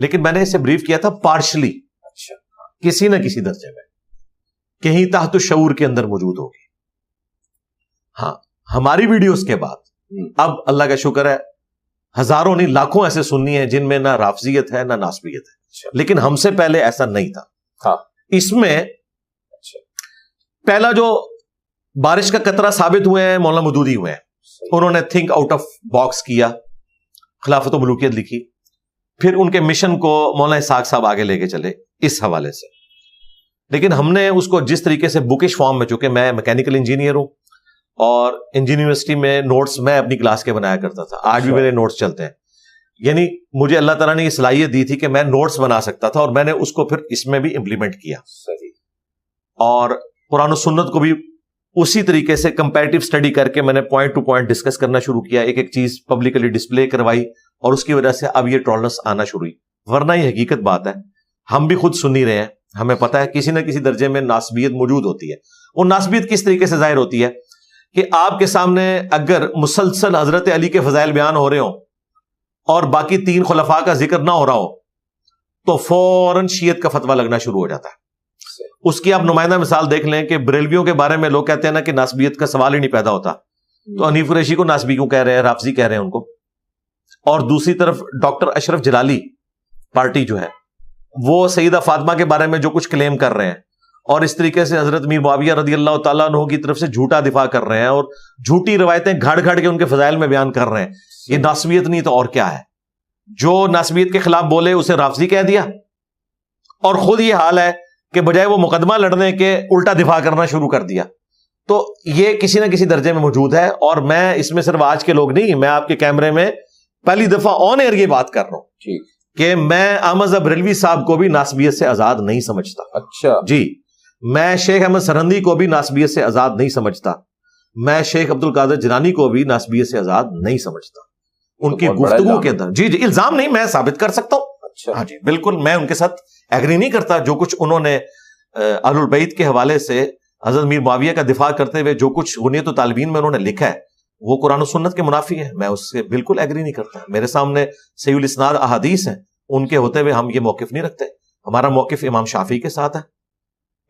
لیکن میں نے اسے بریف کیا تھا پارشلی, اچھا, کسی نہ کسی درجے میں, کہیں تحت شعور کے اندر موجود ہوگی. ہاں, ہماری ویڈیوز کے بعد اب اللہ کا شکر ہے ہزاروں نہیں لاکھوں ایسے سنی ہیں جن میں نہ رافضیت ہے نہ ناسبیت ہے, لیکن ہم سے پہلے ایسا نہیں تھا. ہاں, اس میں پہلا جو بارش کا قطرہ ثابت ہوئے ہیں مولانا مودودی ہوئے ہیں. انہوں نے تھنک آؤٹ آف باکس کیا, خلافت و ملوکیت لکھی, پھر ان کے مشن کو مولانا اسحاق صاحب آگے لے کے چلے اس حوالے سے. لیکن ہم نے اس کو جس طریقے سے بکش فارم میں, چونکہ میں میکینیکل انجینئر ہوں اور انجینئر یونیورسٹی میں نوٹس میں اپنی کلاس کے بنایا کرتا تھا, آج بھی میرے نوٹس چلتے ہیں. یعنی مجھے اللہ تعالیٰ نے یہ صلاحیت دی تھی کہ میں نوٹس بنا سکتا تھا, اور میں نے اس کو پھر اس میں بھی امپلیمنٹ کیا. اور قرآن و سنت کو بھی اسی طریقے سے کمپیریٹو اسٹڈی کر کے میں نے پوائنٹ ٹو پوائنٹ ڈسکس کرنا شروع کیا, ایک ایک چیز پبلکلی ڈسپلے کروائی, اور اس کی وجہ سے اب یہ ٹالرنس آنا شروع ہوئی. ورنہ یہ حقیقت بات ہے, ہم بھی خود سن ہی رہے ہیں, ہمیں پتہ ہے کسی نہ کسی درجے میں ناسبیت موجود ہوتی ہے. اور ناسبیت کس طریقے سے ظاہر ہوتی ہے کہ آپ کے سامنے اگر مسلسل حضرت علی کے فضائل بیان ہو رہے ہوں اور باقی 3 خلفاء کا ذکر نہ ہو رہا ہو تو فوراً شیعت کا فتویٰ لگنا شروع ہو جاتا ہے. اس کی آپ نمائندہ مثال دیکھ لیں کہ بریلویوں کے بارے میں لوگ کہتے ہیں نا کہ ناسبیت کا سوال ہی نہیں پیدا ہوتا, تو حنیف قریشی کو ناسبی کیوں کہہ رہے ہیں, رافضی کہہ رہے ہیں ان کو. اور دوسری طرف ڈاکٹر اشرف جلالی پارٹی جو ہے وہ سیدہ فاطمہ کے بارے میں جو کچھ کلیم کر رہے ہیں, اور اس طریقے سے حضرت میر معاویہ رضی اللہ تعالیٰ عنہ کی طرف سے جھوٹا دفاع کر رہے ہیں اور جھوٹی روایتیں گھڑ گھڑ کے ان کے فضائل میں بیان کر رہے ہیں. یہ ناسبیت نہیں تو اور کیا ہے؟ جو ناسبیت کے خلاف بولے اسے رافضی کہہ دیا, اور خود یہ حال ہے کہ بجائے وہ مقدمہ لڑنے کے الٹا دفاع کرنا شروع کر دیا. تو یہ کسی نہ کسی درجے میں موجود ہے, اور میں اس میں صرف آج کے لوگ نہیں, میں آپ کے کیمرے میں پہلی دفعہ آن ایئر یہ بات کر رہا ہوں کہ میں احمد بریلوی صاحب کو بھی ناسبیت سے آزاد نہیں سمجھتا. اچھا جی, میں شیخ احمد سرہندی کو بھی ناسبیت سے آزاد نہیں سمجھتا, میں شیخ عبد القادر جیلانی کو بھی ناسبیت سے آزاد نہیں سمجھتا. ان کی گفتگو کے اندر جی الزام نہیں, میں ثابت کر سکتا ہوں. اچھا, ہاں جی بالکل, میں ان کے ساتھ ایگری نہیں کرتا. جو کچھ انہوں نے اہل البیت کے حوالے سے حضرت میر معاویہ کا دفاع کرتے ہوئے جو کچھ غنیت و طالبین میں انہوں نے لکھا ہے وہ قرآن و سنت کے منافی ہے, میں اس سے بالکل ایگری نہیں کرتا. میرے سامنے صحیح الاسناد احادیث ہیں, ان کے ہوتے ہوئے ہم یہ موقف نہیں رکھتے. ہمارا موقف امام شافعی کے ساتھ ہے.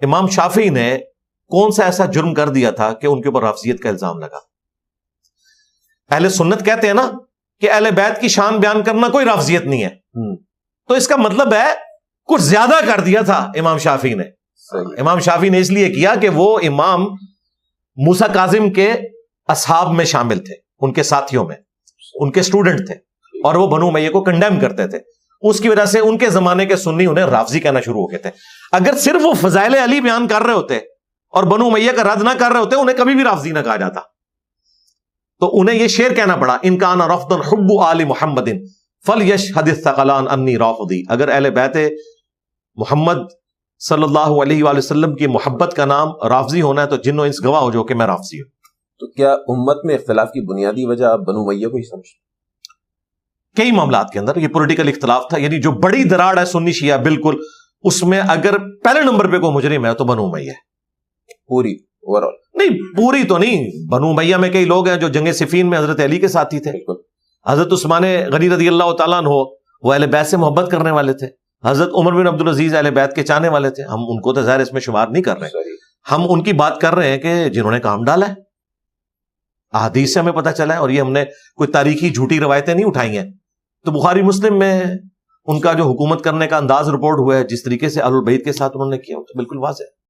امام شافعی نے کون سا ایسا جرم کر دیا تھا کہ ان کے اوپر رافضیت کا الزام لگا؟ اہل سنت کہتے ہیں نا کہ اہل بیت کی شان بیان کرنا کوئی رافضیت نہیں ہے, تو اس کا مطلب ہے کچھ زیادہ کر دیا تھا امام شافعی نے. امام شافعی نے اس لیے کیا کہ وہ امام موسیٰ کاظم کے اصحاب میں شامل تھے, ان کے ساتھیوں میں, ان کے اسٹوڈنٹ تھے, اور وہ بنو امیہ کو کنڈیم کرتے تھے. اس کی وجہ سے ان کے زمانے کے سنی انہیں رافضی کہنا شروع ہو گئے تھے. اگر صرف وہ فضائل علی بیان کر رہے ہوتے اور بنو امیہ کا رد نہ کر رہے ہوتے, انہیں کبھی بھی رافضی نہ کہا جاتا. تو انہیں یہ شعر کہنا پڑا, ان کان رفضا حب آل محمد فلیشہد الثقلان انی رافضی. اگر اہل بیت محمد صلی اللہ علیہ وآلہ وسلم کی محبت کا نام رافضی ہونا ہے تو جن و انس گواہ ہو جو کہ میں رافضی ہوں. تو کیا امت میں اختلاف کی بنیادی وجہ آپ بنو امیہ کو ہی سمجھتے؟ کئی معاملات کے اندر یہ پولیٹیکل اختلاف تھا. یعنی جو بڑی دراڑ ہے سنی شیعہ بالکل, اس میں اگر پہلے نمبر پہ کوئی مجرم ہے تو بنو امیہ ہے. پوری اوور آل نہیں, پوری تو نہیں. بنو امیہ میں کئی لوگ ہیں جو جنگ صفین میں حضرت علی کے ساتھی تھے. حضرت عثمان غنی رضی اللہ تعالیٰ عنہ وہ اہل بیت سے محبت کرنے والے تھے. حضرت عمر بن عبد العزیز اہل بیت کے چاہنے والے تھے. ہم ان کو تو ظاہر اس میں شمار نہیں کر رہے ہیں, ہم ان کی بات کر رہے ہیں کہ جنہوں نے کام ڈالا ہے. احادیث سے ہمیں پتہ چلا ہے, اور یہ ہم نے کوئی تاریخی جھوٹی روایتیں نہیں اٹھائی ہیں. تو بخاری مسلم میں ان کا جو حکومت کرنے کا انداز رپورٹ ہوا ہے, جس طریقے سے اہل البیت کے ساتھ انہوں نے کیا, تو بالکل واضح ہے.